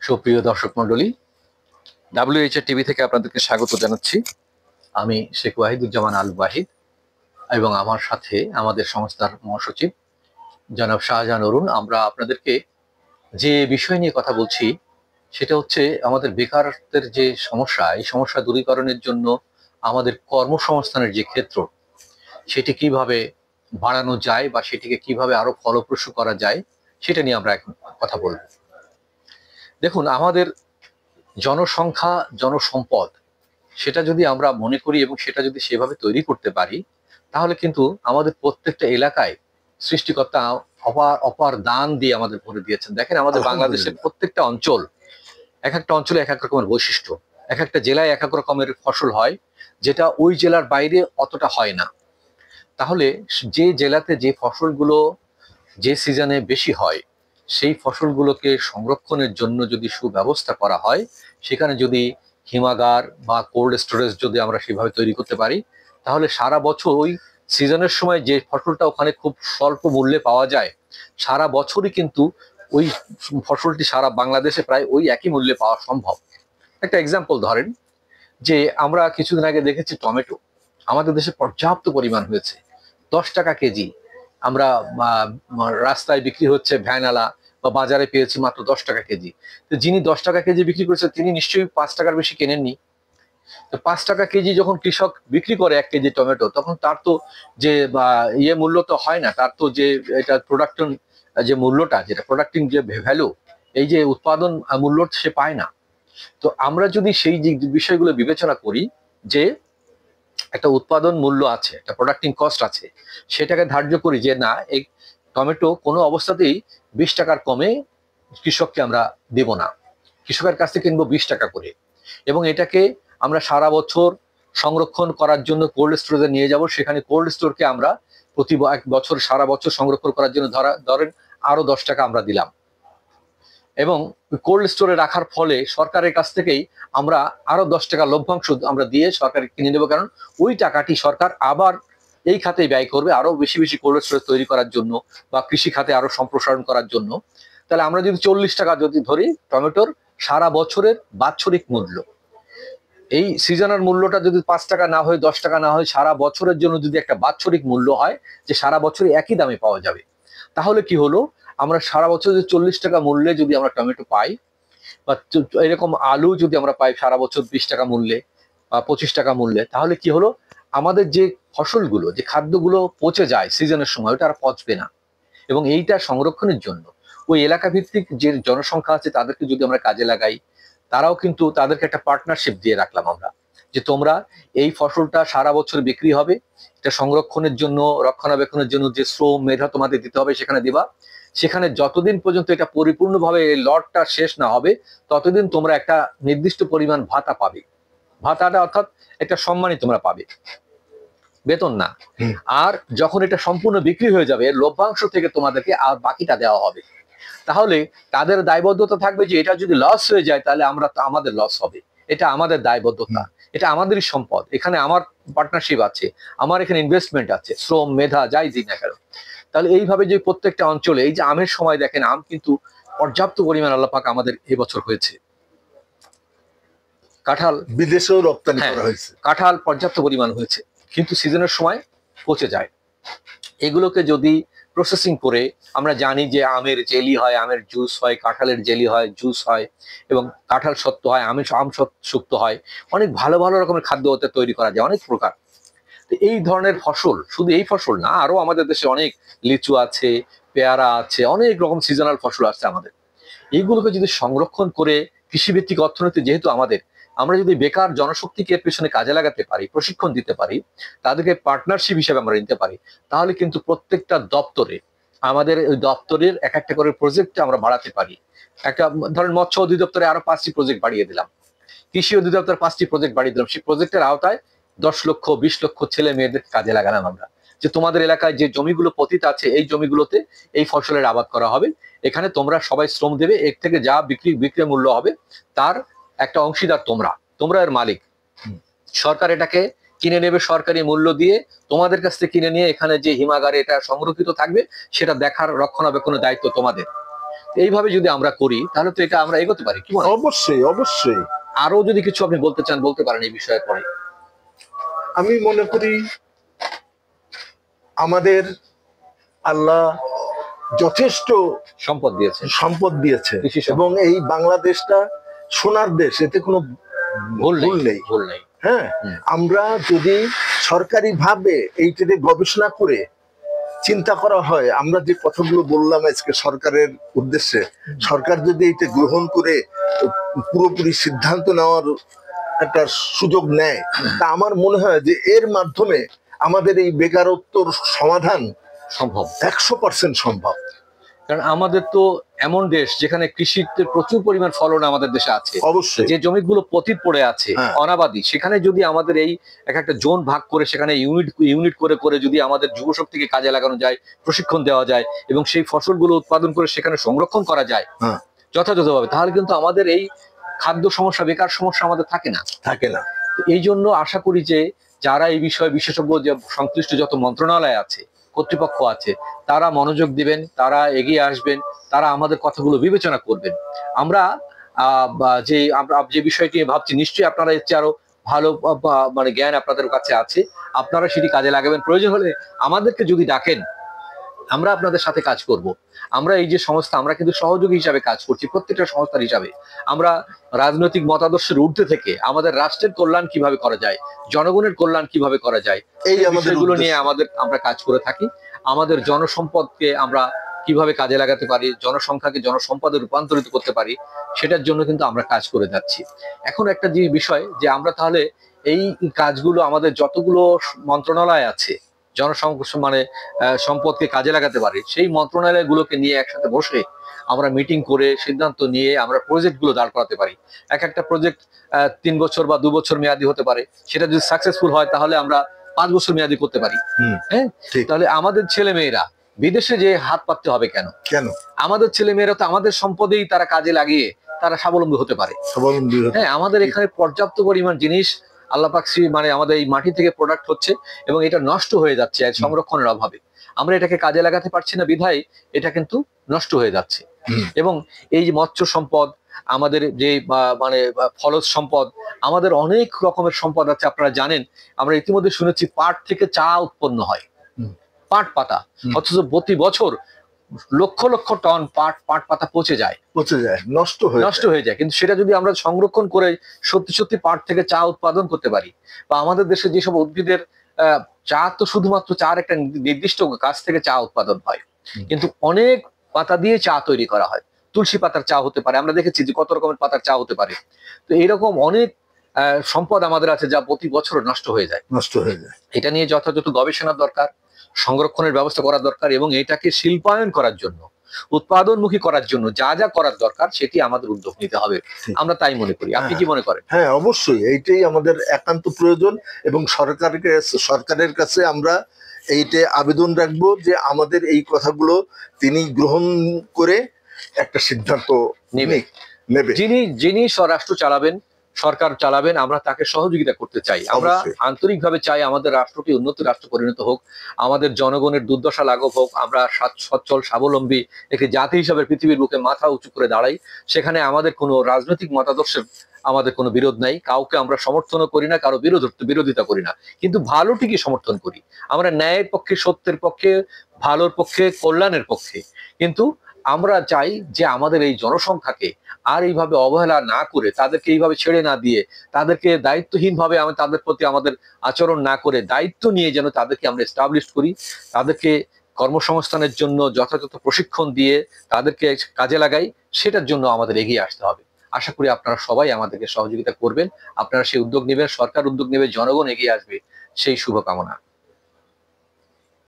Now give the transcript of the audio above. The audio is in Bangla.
সুপ্রিয় দর্শক মণ্ডলী, WHR টিভি থেকে আপনাদেরকে স্বাগত জানাচ্ছি। আমি শেখ ওয়াহিদুজ্জামান আল ওয়াহিদ এবং আমার সাথে আমাদের সংস্থার মহাসচিব জনাব শাহজাহান অরুণ। আমরা আপনাদেরকে যে বিষয় নিয়ে কথা বলছি সেটা হচ্ছে আমাদের বেকারত্বের যে সমস্যা, এই সমস্যা দূরীকরণের জন্য আমাদের কর্মসংস্থানের যে ক্ষেত্র, সেটি কিভাবে বাড়ানো যায় বা সেটিকে কিভাবে আরো ফলপ্রসূ করা যায় সেটা নিয়ে আমরা এখন কথা বলব। দেখুন, আমাদের জনসংখ্যা, জনসম্পদ, সেটা যদি আমরা মনে করি এবং সেটা যদি সেভাবে তৈরি করতে পারি, তাহলে কিন্তু আমাদের প্রত্যেকটা এলাকায় সৃষ্টিকর্তা অপার অপার দান দিয়ে আমাদের ভরে দিয়েছেন। দেখেন, আমাদের বাংলাদেশের প্রত্যেকটা অঞ্চল, এক একটা অঞ্চলে এক এক রকমের বৈশিষ্ট্য, এক একটা জেলায় এক এক রকমের ফসল হয়, যেটা ওই জেলার বাইরে অতটা হয় না। তাহলে যে জেলাতে যে ফসলগুলো যে সিজনে বেশি হয়, সেই ফসলগুলোকে সংরক্ষণের জন্য যদি সুব্যবস্থা করা হয়, সেখানে যদি হিমাগার বা কোল্ড স্টোরেজ যদি আমরা সেভাবে তৈরি করতে পারি, তাহলে সারা বছর ওই সিজনের সময় যে ফসলটা ওখানে খুব স্বল্প মূল্যে পাওয়া যায়, সারা বছরই কিন্তু ওই ফসলটি সারা বাংলাদেশে প্রায় ওই একই মূল্যে পাওয়া সম্ভব। একটা এক্সাম্পল ধরেন, যে আমরা কিছুদিন আগে দেখেছি টমেটো আমাদের দেশে পর্যাপ্ত পরিমাণ হয়েছে, 10 টাকা কেজি। আমরা রাস্তায় বিক্রি হচ্ছে ভ্যানালা বা বাজারে পেয়েছি মাত্র 10 টাকা কেজি। তো যিনি 10 টাকা কেজি বিক্রি করেছে তিনি নিশ্চয়ই 5 টাকার বেশি কেনেননি। তো 5 টাকা কেজি যখন কৃষক বিক্রি করে 1 কেজি টমেটো, তখন তার তো যে মূল্য তো হয় না, তার তো যে এটা প্রোডাকশন যে মূল্যটা, যেটা প্রোডাক্টিং যে ভ্যালু, এই যে উৎপাদন মূল্য সে পায় না। তো আমরা যদি সেই বিষয়গুলো বিবেচনা করি, যে একটা উৎপাদন মূল্য আছে, একটা প্রোডাক্টিং কস্ট আছে, সেটাকে ধার্য করি যে না, এই টমেটো কোনো অবস্থাতেই 20 টাকার কমে কৃষককে আমরা দেব না, কৃষকের কাছ থেকে কিনবো 20 টাকা করে, এবং এটাকে আমরা সারা বছর সংরক্ষণ করার জন্য কোল্ড স্টোরেজে নিয়ে যাব। সেখানে কোল্ড স্টোরকে আমরা প্রতি এক বছর সারা বছর সংরক্ষণ করার জন্য ধরেন আরো 10 টাকা আমরা দিলাম, এবং কোল্ড স্টোরে রাখার ফলে সরকারের কাছ থেকেই আমরা আরো 10 টাকা লভ্যাংশ আমরা দিয়ে সরকার কিনে নেবো, কারণ ওই টাকাটি সরকার আবার এই খাতে ব্যয় করবে আরো বেশি বেশি কোল্ড স্টোরেজ তৈরি করার জন্য বা কৃষি খাতে আরো সম্প্রসারণ করার জন্য। তাহলে আমরা যদি 40 টাকা যদি ধরি টমেটোর সারা বছরের বাৎসরিক মূল্য, এই সিজনাল মূল্যটা যদি 5 টাকা না হয়, 10 টাকা না হয়, সারা বছরের জন্য যদি একটা বাৎসরিক মূল্য হয় যে সারা বছরে একই দামে পাওয়া যাবে, তাহলে কি হলো, আমরা সারা বছর যদি 40 টাকা মূল্যে যদি আমরা টমেটো পাই, বা এরকম আলু যদি আমরা পাই সারা বছর 20 টাকা মূল্যে বা 25 টাকা মূল্যে, তাহলে কি হলো, আমাদের যে ফসলগুলো, যে খাদ্যগুলো পচে যায় সিজনের সময়, ওটা আর পচবে না। এবং এইটা সংরক্ষণের জন্য ওই এলাকা ভিত্তিক যে জনসংখ্যা আছে তাদেরকে যদি আমরা কাজে লাগাই, তারাও কিন্তু, তাদেরকে একটা পার্টনারশিপ দিয়ে রাখলাম আমরা, যে তোমরা এই ফসলটা সারা বছর বিক্রি হবে, এটা সংরক্ষণের জন্য, রক্ষণাবেক্ষণের জন্য যে শ্রম মেধা তোমাদের দিতে হবে সেখানে দিবা, সেখানে যতদিন পর্যন্ত এটা পরিপূর্ণভাবে এই লটটা শেষ না হবে, ততদিন তোমরা একটা নির্দিষ্ট পরিমাণ ভাতা পাবে। ভাতাটা অর্থাৎ একটা সম্মানই তোমরা পাবে, বেতন না। আর যখন এটা সম্পূর্ণ বিক্রি হয়ে যাবে, লভ্যাংশ থেকে তোমাদেরকে আর বাকিটা দেওয়া হবে। তাহলে তাদের দায়বদ্ধতা থাকবে যে এটা যদি লস হয়ে যায় তাহলে আমাদের লস হবে, এটা আমাদের দায়বদ্ধতা, এটা আমাদেরই সম্পদ, এখানে আমার পার্টনারশিপ আছে, আমার এখানে ইনভেস্টমেন্ট আছে, শ্রম মেধা যাই দিই না কেন। তাহলে এইভাবে যে প্রত্যেকটা অঞ্চলে, এই যে আমের সময় দেখেন, আম কিন্তু পর্যাপ্ত পরিমাণ আল্লাহ পাক আমাদের এবছর হয়েছে। কাঁঠাল বিদেশেও রপ্তানি করা হয়েছে, কাঁঠাল পর্যাপ্ত পরিমাণ হয়েছে, কিন্তু সিজনের সময় পচে যায়। এগুলোকে যদি প্রসেসিং করে, আমরা জানি যে আমের জেলি হয়, আমের জুস হয়, কাঁঠালের জেলি হয়, জুস হয়, এবং কাঁঠাল সত্ত্ব হয়, আম শুক্ত হয়, অনেক ভালো ভালো রকমের খাদ্য ওতে তৈরি করা যায়, অনেক প্রকার। তো এই ধরনের ফসল, শুধু এই ফসল না, আরো আমাদের দেশে অনেক লিচু আছে, পেয়ারা আছে, অনেক রকম সিজনাল ফসল আছে আমাদের। এইগুলোকে যদি সংরক্ষণ করে কৃষিভিত্তিক অর্থনীতি যেহেতু আমাদের, আমরা যদি বেকার জনশক্তিকে পেছনে কাজে লাগাতে পারি, প্রশিক্ষণ দিতে পারি, তাদেরকে পার্টনারশিপ হিসেবে আমরা নিতে পারি, তাহলে কিন্তু প্রত্যেকটা দপ্তরে, আমাদের ওই দপ্তরের এক একটা করে প্রজেক্ট আমরা বাড়াতে পারি। একটা ধরেন মৎস্য অধিদপ্তরে আরো 5টি প্রজেক্ট বাড়িয়ে দিলাম, কৃষি অধিদপ্তর 5টি প্রজেক্ট বাড়িয়ে দিলাম, সেই প্রজেক্টের আওতায় 10 লক্ষ 20 লক্ষ ছেলে মেয়েদের কাজে লাগালাম আমরা, যে তোমাদের এলাকায় যে জমিগুলো পতিত আছে এই জমিগুলোতে এই ফসলের আবাদ করা হবে, এখানে তোমরা সবাই শ্রম দেবে, এর থেকে যা বিক্রয় মূল্য হবে তার একটা অংশীদার তোমরা এর মালিক। সরকার এটাকে কিনে নেবে সরকারি মূল্য দিয়ে, তোমাদের কাছ থেকে কিনে নিয়ে এখানে যে হিমাগারে এটা সংরক্ষিত থাকবে, সেটা দেখার রক্ষণাবেক্ষণের দায়িত্ব তোমাদের। এইভাবে যদি আমরা করি তাহলে তো এটা আমরা এগোতে পারি, কি মনে হয়? অবশ্যই অবশ্যই। আরো যদি কিছু আপনি বলতে চান বলতে পারেন এই বিষয়ে পরে। আমি মনে করি আমাদের আল্লাহ যথেষ্ট সম্পদ দিয়েছেন, সম্পদ দিয়েছে কৃষি সম্পদ। এবং এই বাংলাদেশটা সোনার দেশ, এতে কোনো ভুল ভুল নেই। ভুল নেই। হ্যাঁ, হুম। আমরা যদি সরকারি ভাবে এইটাতে গবেষণা করে চিন্তা করা হয়, আমরা যে কথাগুলো বললাম আজকে সরকারের উদ্দেশ্যে, সরকার যদি এটা গ্রহণ করে পুরোপুরি সিদ্ধান্ত নেওয়ার একটা সুযোগ নেয়, তা আমার মনে হয় যে এর মাধ্যমে আমাদের এই বেকারত্বর সমাধান সম্ভব। 100% সম্ভব। কারণ আমাদের তো এমন দেশ যেখানে কৃষিতে প্রচুর পরিমাণ ফলন আমাদের দেশে আছে, অবশ্যই। যে জমিগুলো পতিত পড়ে আছে, হ্যাঁ। অনাবাদি, সেখানে যদি আমাদের এই এক একটা জোন ভাগ করে সেখানে ইউনিট ইউনিট করে করে যদি আমাদের যুবশক্তিকে কাজে লাগানো যায়, প্রশিক্ষণ দেওয়া যায় এবং সেই ফসলগুলো উৎপাদন করে সেখানে সংরক্ষণ করা যায় হ্যাঁ। যথাযথভাবে, তাহলে কিন্তু আমাদের এই খাদ্য সমস্যা, বেকার সমস্যা আমাদের থাকে না। থাকে না। তো এই জন্য আশা করি যে যারা এই বিষয়ে বিশেষজ্ঞ, যে সংশ্লিষ্ট যত মন্ত্রণালয় আছে, কর্তৃপক্ষ আছে, তারা মনোযোগ দিবেন, তারা এগিয়ে আসবেন, তারা আমাদের কথাগুলো বিবেচনা করবেন। আমরা যে বিষয়টি নিয়ে ভাবছি, নিশ্চয়ই আপনারা এর চেয়ে আরো ভালো মানে জ্ঞান আপনাদের কাছে আছে, আপনারা সেটি কাজে লাগাবেন। প্রয়োজন হলে আমাদেরকে যদি ডাকেন, আমরা আপনাদের সাথে কাজ করব। আমরা এই যে সংস্থা, আমরা কিন্তু সহযোগী হিসাবে কাজ করছি, প্রত্যেকটা সংস্থার হিসাবে। আমরা রাজনৈতিক মতাদর্শের ঊর্ধ্বে থেকে আমাদের রাষ্ট্রের কল্যাণ কিভাবে করা যায়, জনগণের কল্যাণ কিভাবে করা যায়, এই এই আমাদের বিষয়গুলো নিয়ে উদ্দেশ্য। আমরা কাজ করে থাকি। আমাদের জনসম্পদকে আমরা কিভাবে কাজে লাগাতে পারি, জনসংখ্যাকে জনসম্পদে রূপান্তরিত করতে পারি, সেটার জন্য কিন্তু আমরা কাজ করে যাচ্ছি। এখন একটা যে বিষয়, যে আমরা তাহলে এই কাজগুলো, আমাদের যতগুলো মন্ত্রণালয় আছে মানে সম্পদকে কাজে লাগাতে পারি, সেই মন্ত্রণালয়গুলোকে নিয়ে একসাথে বসে আমরা মিটিং করে সিদ্ধান্ত নিয়ে আমরা প্রজেক্ট গুলো দাঁড় করাতে পারি। এক একটা প্রজেক্ট 3 বছর বা 2 বছর মেয়াদী হতে পারে। সেটা যদি সাকসেসফুল হয় তাহলে আমরা 5 বছর মেয়াদী করতে পারি। হ্যাঁ, ঠিক। তাহলে আমাদের ছেলে মেয়েরা বিদেশে যে হাত পাততে হবে কেন? কেন? আমাদের ছেলে মেয়েরা তো আমাদের সম্পদেই তারা কাজে লাগিয়ে তারা স্বাবলম্বী হতে পারে। স্বাবলম্বী হতে। হ্যাঁ, আমাদের এখানে পর্যাপ্ত পরিমাণ জিনিস আল্লাহ পাক মানে আমাদের এই মাটি থেকে প্রোডাক্ট হচ্ছে এবং এটা নষ্ট হয়ে যাচ্ছে সংরক্ষণের অভাবে। আমরা এটাকে কাজে লাগাতে পারছি না বিধায় এটা কিন্তু নষ্ট হয়ে যাচ্ছে। এবং এই যে মৎস্য সম্পদ, আমাদের যে মানে ফলজ সম্পদ, আমাদের অনেক রকমের সম্পদ আছে। আপনারা জানেন, আমরা ইতিমধ্যে শুনেছি পাট থেকে চা উৎপন্ন হয়, পাট পাতা, অথচ প্রতি বছর লক্ষ লক্ষ টন পাট পাতা পচে যায়, নষ্ট হয়ে যায়। কিন্তু সেটা যদি আমরা সংরক্ষণ করে সত্যি সত্যি পাট থেকে চা উৎপাদন করতে পারি, বা আমাদের দেশে যেসব উদ্ভিদের চা, তো শুধুমাত্র চার একটা নির্দিষ্ট গাছ থেকে চা উৎপাদন হয়, কিন্তু অনেক পাতা দিয়ে চা তৈরি করা হয়। তুলসী পাতার চা হতে পারে, আমরা দেখেছি যে কত রকমের পাতার চা হতে পারে। তো এইরকম অনেক সম্পদ আমাদের আছে যা প্রতি বছর নষ্ট হয়ে যায়। এটা নিয়ে যথাযথ গবেষণার দরকার, সংরক্ষণের ব্যবস্থা করা দরকার, এবং এটাকে শিল্পায়ন করার জন্য, উৎপাদনমুখী করার জন্য যা যা করার দরকার সেটি আমাদের উদ্যোগ নিতে হবে। আমরা তাই মনে করি। আপনি কি মনে করেন? হ্যাঁ, অবশ্যই এইটাই আমাদের একান্ত প্রয়োজন এবং সরকারের কাছে আমরা এইটা আবেদন রাখবো যে আমাদের এই কথাগুলো তিনি গ্রহণ করে একটা সিদ্ধান্ত নেবে। যিনি রাষ্ট্র চালাবেন, সরকার চালাবেন, আমরা তাকে সহযোগিতা করতে চাই। আমরা আন্তরিকভাবে চাই আমাদের রাষ্ট্রটি উন্নত রাষ্ট্র পরিণত হোক, আমাদের জনগণের দুর্দশা লাঘব হোক, আমরা সচ্ছল স্বাবলম্বী একটি জাতি হিসাবে পৃথিবীর বুকে মাথা উঁচু করে দাঁড়াই। সেখানে আমাদের কোনো রাজনৈতিক মতাদর্শের আমাদের কোনো বিরোধ নাই, কাউকে আমরা সমর্থনও করি না, কারো বিরোধিতা করি না, কিন্তু ভালোটিকে সমর্থন করি। আমরা ন্যায়ের পক্ষে, সত্যের পক্ষে, ভালোর পক্ষে, কল্যাণের পক্ষে। কিন্তু আমরা চাই যে আমাদের এই জনসংখ্যাকে আর এইভাবে অবহেলা না করে, তাদেরকে এইভাবে ছেড়ে না দিয়ে, তাদেরকে দায়িত্বহীন ভাবে তাদের প্রতি আমাদের আচরণ না করে, দায়িত্ব নিয়ে যেন তাদেরকে আমরা এস্টাবলিশ করি, তাদেরকে কর্মসংস্থানের জন্য যথাযথ প্রশিক্ষণ দিয়ে তাদেরকে কাজে লাগাই, সেটার জন্য আমাদের এগিয়ে আসতে হবে। আশা করি আপনারা সবাই আমাদেরকে সহযোগিতা করবেন, আপনারা সেই উদ্যোগ নেবেন, সরকার উদ্যোগ নেবে, জনগণ এগিয়ে আসবে, সেই শুভকামনা।